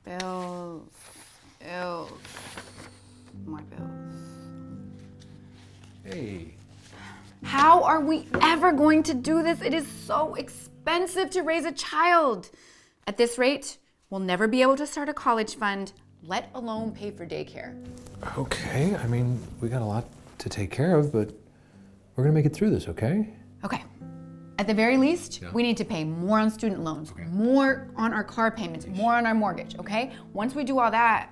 Bills. Bills. More bills. Hey. How are we ever going to do this? It is so expensive to raise a child. At this rate, we'll never be able to start a college fund, let alone pay for daycare. Okay, I mean, we got a lot to take care of, but we're gonna make it through this, okay? Okay. At the very least, we need to pay more on student loans, more on our car payments, more on our mortgage, okay? Once we do all that,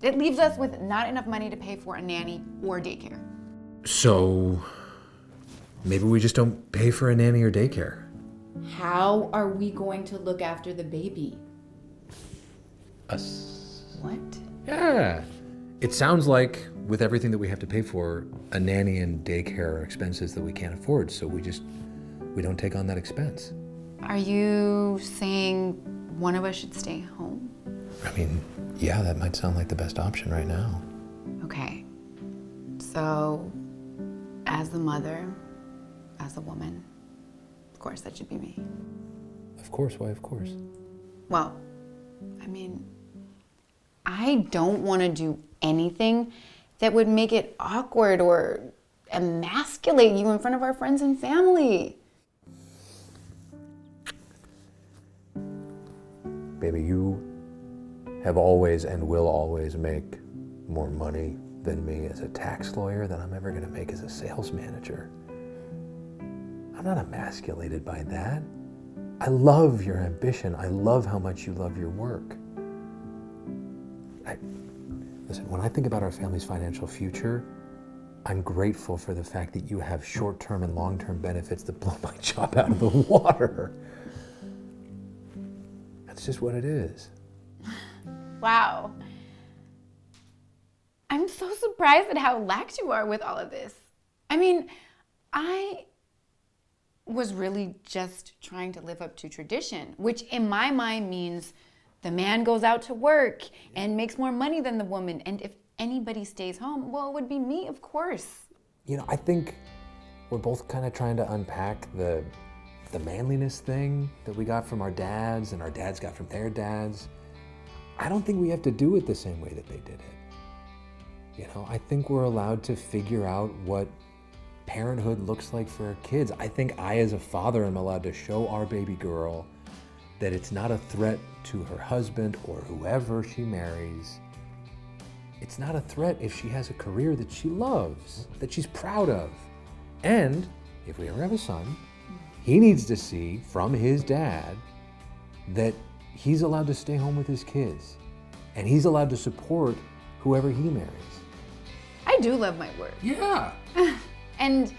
it leaves us with not enough money to pay for a nanny or daycare. So, maybe we just don't pay for a nanny or daycare. How are we going to look after the baby? Us. What? Yeah. It sounds like with everything that we have to pay for, a nanny and daycare are expenses that we can't afford, so we don't take on that expense. Are you saying one of us should stay home? I mean, yeah, that might sound like the best option right now. Okay. So, as the mother, as a woman, of course that should be me. Of course, why of course? Well, I mean, I don't want to do anything that would make it awkward or emasculate you in front of our friends and family. Baby, you have always and will always make more money than me as a tax lawyer than I'm ever gonna make as a sales manager. I'm not emasculated by that. I love your ambition. I love how much you love your work. Listen, when I think about our family's financial future, I'm grateful for the fact that you have short-term and long-term benefits that blow my job out of the water. That's just what it is. Wow. I'm so surprised at how lax you are with all of this. I mean, I was really just trying to live up to tradition, which in my mind means the man goes out to work and makes more money than the woman. And if anybody stays home, well, it would be me, of course. You know, I think we're both kind of trying to unpack the manliness thing that we got from our dads and our dads got from their dads. I don't think we have to do it the same way that they did it. You know, I think we're allowed to figure out what parenthood looks like for our kids. I think I, as a father, am allowed to show our baby girl that it's not a threat to her husband or whoever she marries. It's not a threat if she has a career that she loves, that she's proud of. And if we ever have a son, he needs to see from his dad that he's allowed to stay home with his kids and he's allowed to support whoever he marries. I do love my work. Yeah. And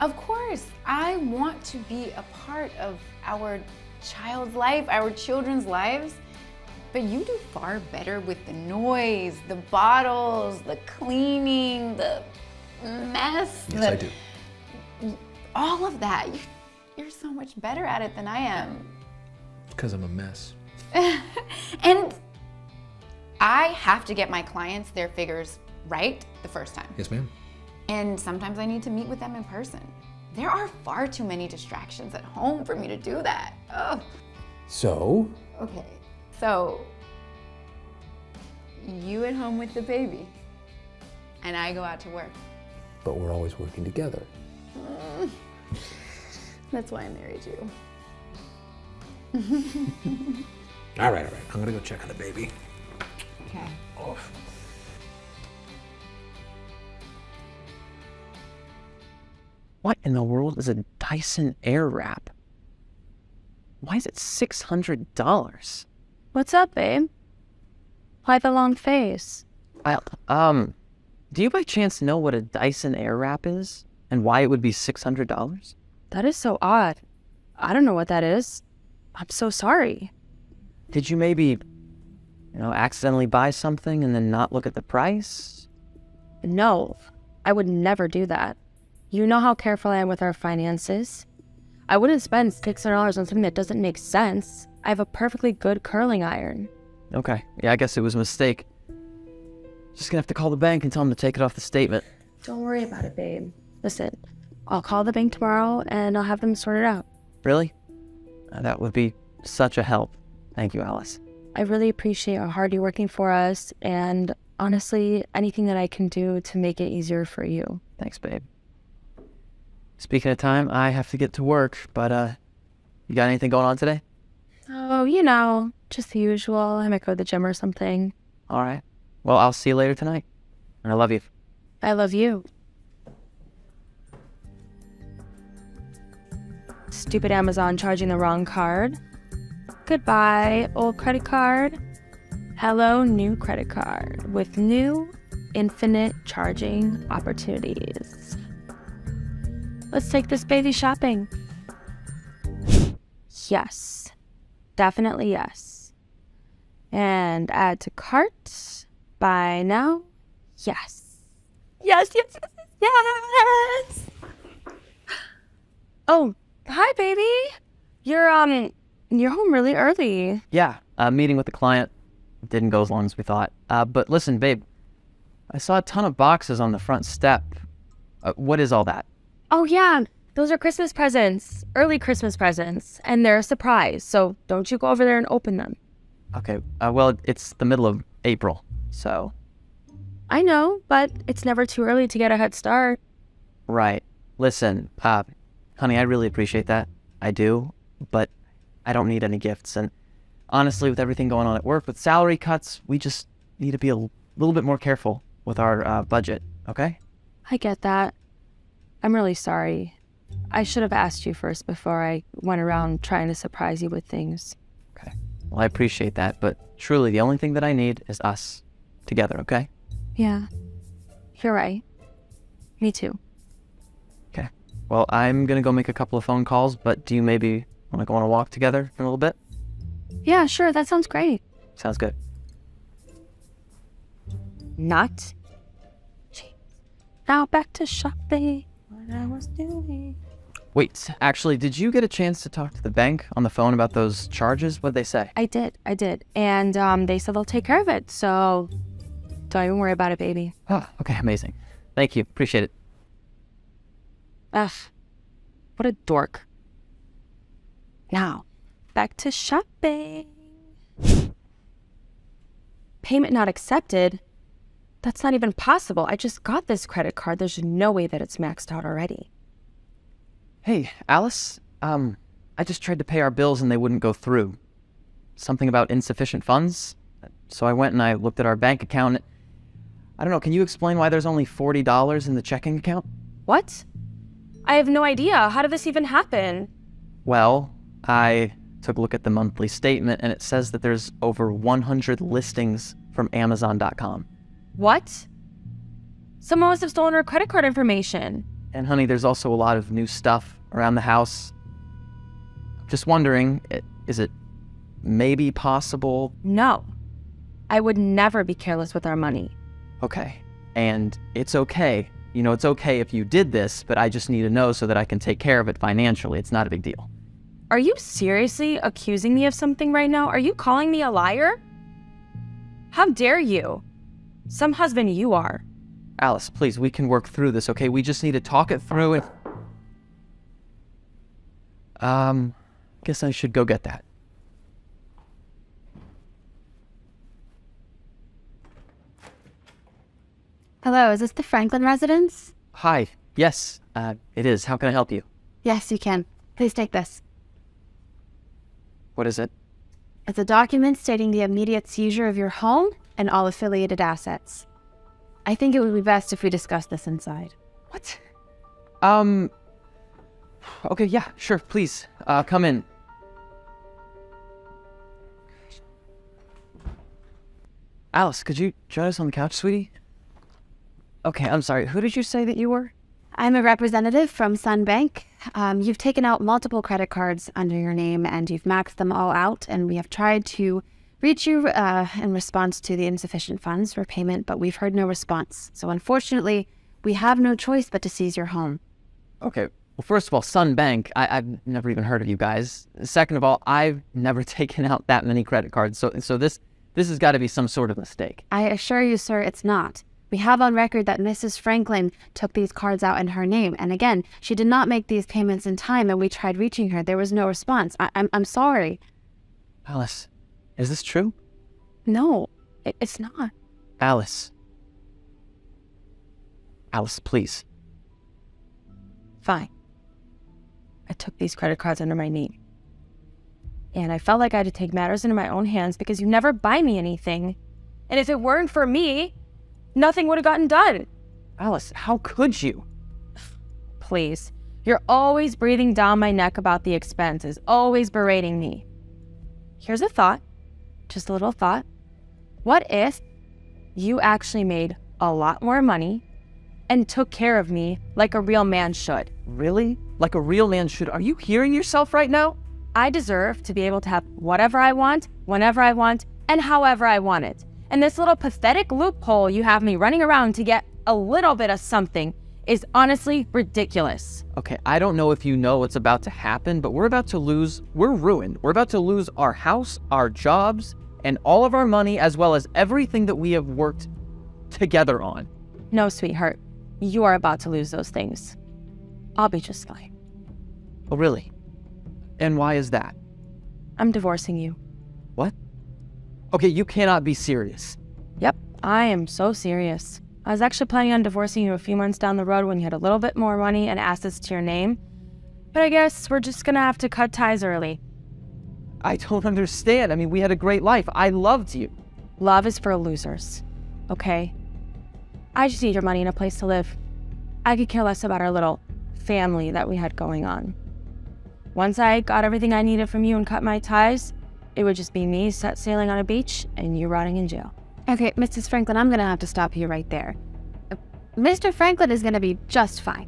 of course, I want to be a part of our child's life, our children's lives. But you do far better with the noise, the bottles, the cleaning, the mess. Yes, I do. All of that. You're so much better at it than I am. It's because I'm a mess. And I have to get my clients their figures right the first time. Yes, ma'am. And sometimes I need to meet with them in person. There are far too many distractions at home for me to do that. Ugh. So? Okay, so you at home with the baby, and I go out to work. But we're always working together. That's why I married you. All right. I'm gonna go check on the baby. Okay. Oh. What in the world is a Dyson Airwrap? Why is it $600? What's up, babe? Why the long face? Do you by chance know what a Dyson Airwrap is and why it would be $600? That is so odd. I don't know what that is. I'm so sorry. Did you maybe, accidentally buy something and then not look at the price? No, I would never do that. You know how careful I am with our finances. I wouldn't spend $600 on something that doesn't make sense. I have a perfectly good curling iron. Okay, yeah, I guess it was a mistake. Just gonna have to call the bank and tell them to take it off the statement. Don't worry about it, babe. Listen, I'll call the bank tomorrow and I'll have them sort it out. Really? That would be such a help. Thank you, Alice. I really appreciate how hard you're working for us, and honestly, anything that I can do to make it easier for you. Thanks, babe. Speaking of time, I have to get to work, but you got anything going on today? Oh, just the usual. I might go to the gym or something. All right. Well, I'll see you later tonight. And I love you. I love you. Stupid Amazon charging the wrong card. Goodbye, old credit card. Hello, new credit card with new infinite charging opportunities. Let's take this baby shopping. Yes, definitely yes. And add to cart. Buy now. Yes. Yes, yes, yes. Oh, hi, baby. You're home really early. Yeah, a meeting with the client. Didn't go as long as we thought. But listen, babe, I saw a ton of boxes on the front step. What is all that? Oh, yeah. Those are Christmas presents. Early Christmas presents. And they're a surprise. So don't you go over there and open them. Okay, well, it's the middle of April, so... I know, but it's never too early to get a head start. Right. Listen, honey, I really appreciate that. I do, but I don't need any gifts. And honestly, with everything going on at work, with salary cuts, we just need to be a little bit more careful with our budget, okay? I get that. I'm really sorry. I should have asked you first before I went around trying to surprise you with things. Okay. Well, I appreciate that, but truly, the only thing that I need is us together, okay? Yeah. You're right. Me too. Okay. Well, I'm gonna go make a couple of phone calls, but do you maybe want to go on a walk together in a little bit? Yeah, sure. That sounds great. Sounds good. Not. Now back to shopping. What I was doing. Wait, actually, did you get a chance to talk to the bank on the phone about those charges? What'd they say? I did. And they said they'll take care of it, so don't even worry about it, baby. Oh, okay, amazing. Thank you. Appreciate it. Ugh. What a dork. Now, back to shopping. Payment not accepted? That's not even possible. I just got this credit card. There's no way that it's maxed out already. Hey, Alice, I just tried to pay our bills and they wouldn't go through. Something about insufficient funds? So I went and I looked at our bank account. I don't know, can you explain why there's only $40 in the checking account? What? I have no idea. How did this even happen? Well, I took a look at the monthly statement and it says that there's over 100 listings from Amazon.com. What? Someone must have stolen her credit card information. And honey, there's also a lot of new stuff around the house. Just wondering, is it maybe possible? No. I would never be careless with our money. Okay. And it's okay. You know, it's okay if you did this, but I just need to know so that I can take care of it financially. It's not a big deal. Are you seriously accusing me of something right now? Are you calling me a liar? How dare you? Some husband you are. Alice, please, we can work through this, okay? We just need to talk it through and... guess I should go get that. Hello, is this the Franklin residence? Hi. Yes, it is. How can I help you? Yes, you can. Please take this. What is it? It's a document stating the immediate seizure of your home and all affiliated assets. I think it would be best if we discuss this inside. What? Okay, yeah, sure, please. Come in. Alice, could you join us on the couch, sweetie? Okay, I'm sorry. Who did you say that you were? I'm a representative from Sun Bank. You've taken out multiple credit cards under your name and you've maxed them all out, and we have tried to reach you in response to the insufficient funds for payment, but we've heard no response. So unfortunately, we have no choice but to seize your home. Okay, well, first of all, Sun Bank, I've never even heard of you guys. Second of all, I've never taken out that many credit cards, so this has got to be some sort of mistake. I assure you, sir, it's not. We have on record that Mrs. Franklin took these cards out in her name. And again, she did not make these payments in time, and we tried reaching her. There was no response. I'm sorry. Alice, Is this true? No, it's not. Alice. Alice, please. Fine. I took these credit cards under my name. And I felt like I had to take matters into my own hands because you never buy me anything. And if it weren't for me, nothing would have gotten done. Alice, how could you? Please. You're always breathing down my neck about the expenses, always berating me. Here's a thought, just a little thought. What if you actually made a lot more money and took care of me like a real man should? Really? Like a real man should? Are you hearing yourself right now? I deserve to be able to have whatever I want, whenever I want, and however I want it. And this little pathetic loophole you have me running around to get a little bit of something is honestly ridiculous. Okay, I don't know if you know what's about to happen, but we're ruined. We're about to lose our house, our jobs, and all of our money, as well as everything that we have worked together on. No, sweetheart, you are about to lose those things. I'll be just fine. Oh, really? And why is that? I'm divorcing you. What? Okay, you cannot be serious. Yep, I am so serious. I was actually planning on divorcing you a few months down the road when you had a little bit more money and assets to your name. But I guess we're just gonna have to cut ties early. I don't understand. I mean, we had a great life. I loved you. Love is for losers, okay? I just need your money and a place to live. I could care less about our little family that we had going on. Once I got everything I needed from you and cut my ties, it would just be me set sailing on a beach and you rotting in jail. Okay, Mrs. Franklin, I'm gonna have to stop you right there. Mr. Franklin is gonna be just fine.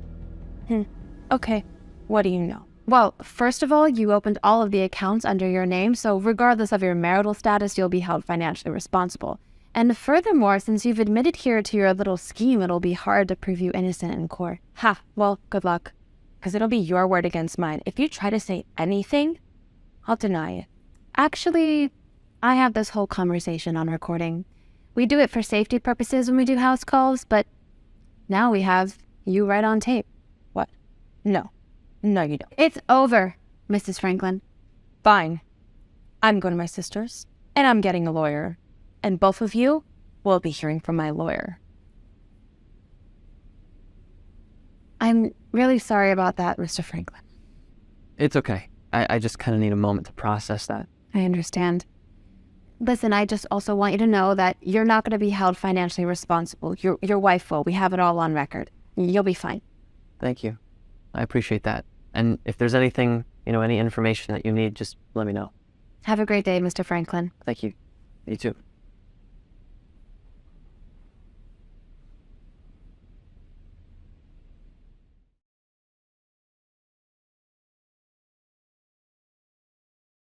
Okay, what do you know? Well, first of all, you opened all of the accounts under your name, so regardless of your marital status, you'll be held financially responsible. And furthermore, since you've admitted here to your little scheme, it'll be hard to prove you innocent in court. Ha, well, good luck. Because it'll be your word against mine. If you try to say anything, I'll deny it. Actually, I have this whole conversation on recording. We do it for safety purposes when we do house calls, but now we have you right on tape. What? No, you don't. It's over, Mrs. Franklin. Fine. I'm going to my sister's, and I'm getting a lawyer. And both of you will be hearing from my lawyer. I'm really sorry about that, Mr. Franklin. It's okay. I just kind of need a moment to process that. I understand. Listen, I just also want you to know that you're not going to be held financially responsible. Your wife will. We have it all on record. You'll be fine. Thank you. I appreciate that. And if there's anything, any information that you need, just let me know. Have a great day, Mr. Franklin. Thank you. You too.